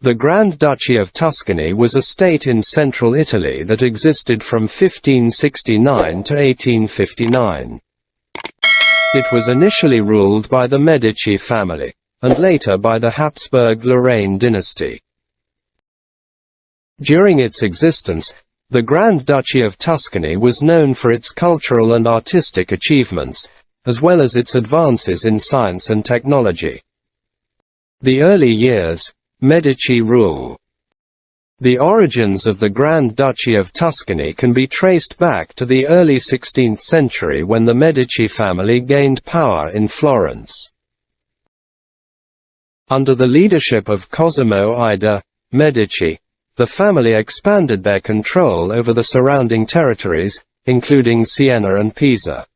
The Grand Duchy of Tuscany was a state in central Italy that existed from 1569 to 1859. It was initially ruled by the Medici family, and later by the Habsburg-Lorraine dynasty. During its existence, the Grand Duchy of Tuscany was known for its cultural and artistic achievements, as well as its advances in science and technology. The early years, Medici rule. The origins of the Grand Duchy of Tuscany can be traced back to the early 16th century when the Medici family gained power in Florence. Under the leadership of Cosimo I de' Medici, the family expanded their control over the surrounding territories, including Siena and Pisa.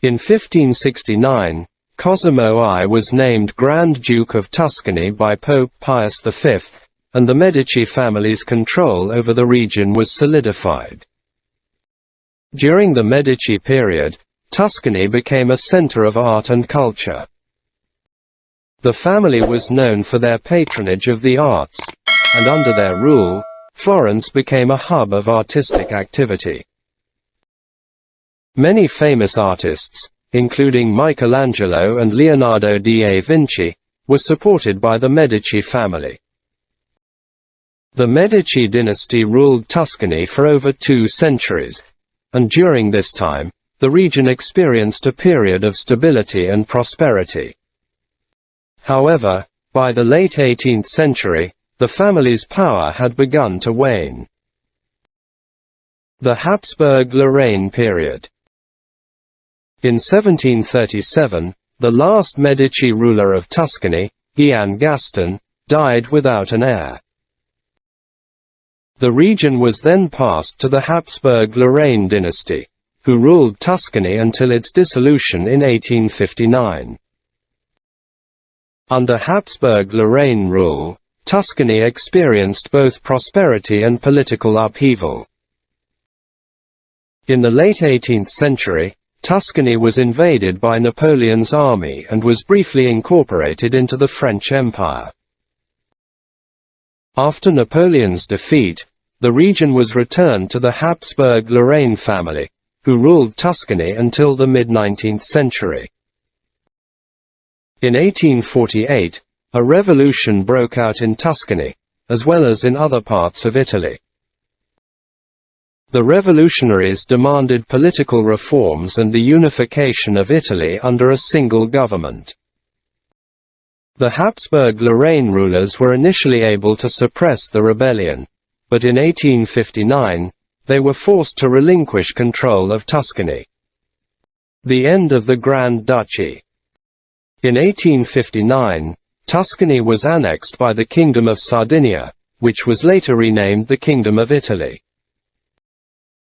In 1569, Cosimo I was named Grand Duke of Tuscany by Pope Pius V, and the Medici family's control over the region was solidified. During the Medici period, Tuscany became a center of art and culture. The family was known for their patronage of the arts, and under their rule, Florence became a hub of artistic activity. Many famous artists, including Michelangelo and Leonardo da Vinci, were supported by the Medici family. The Medici dynasty ruled Tuscany for over 2 centuries, and during this time, the region experienced a period of stability and prosperity. However, by the late 18th century, the family's power had begun to wane. The Habsburg-Lorraine period. In 1737, the last Medici ruler of Tuscany, Gian Gaston, died without an heir. The region was then passed to the Habsburg-Lorraine dynasty, who ruled Tuscany until its dissolution in 1859. Under Habsburg-Lorraine rule, Tuscany experienced both prosperity and political upheaval. In the late 18th century, Tuscany was invaded by Napoleon's army and was briefly incorporated into the French Empire. After Napoleon's defeat, the region was returned to the Habsburg-Lorraine family, who ruled Tuscany until the mid-19th century. In 1848, a revolution broke out in Tuscany, as well as in other parts of Italy. The revolutionaries demanded political reforms and the unification of Italy under a single government. The Habsburg-Lorraine rulers were initially able to suppress the rebellion, but in 1859, they were forced to relinquish control of Tuscany. The end of the Grand Duchy. In 1859, Tuscany was annexed by the Kingdom of Sardinia, which was later renamed the Kingdom of Italy.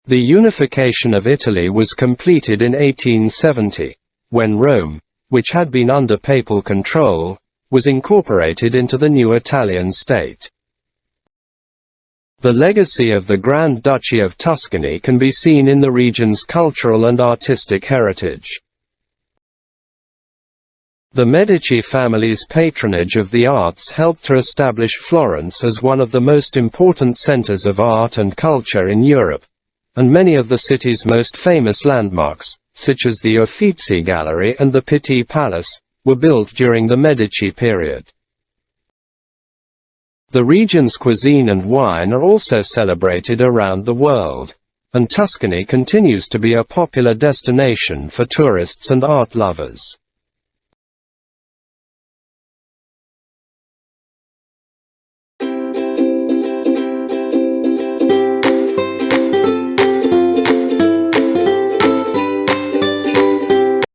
The unification of Italy was completed in 1870, when Rome, which had been under papal control, was incorporated into the new Italian state. The legacy of the Grand Duchy of Tuscany can be seen in the region's cultural and artistic heritage. The Medici family's patronage of the arts helped to establish Florence as one of the most important centers of art and culture in Europe, and many of the city's most famous landmarks, such as the Uffizi Gallery and the Pitti Palace, were built during the Medici period. The region's cuisine and wine are also celebrated around the world, and Tuscany continues to be a popular destination for tourists and art lovers.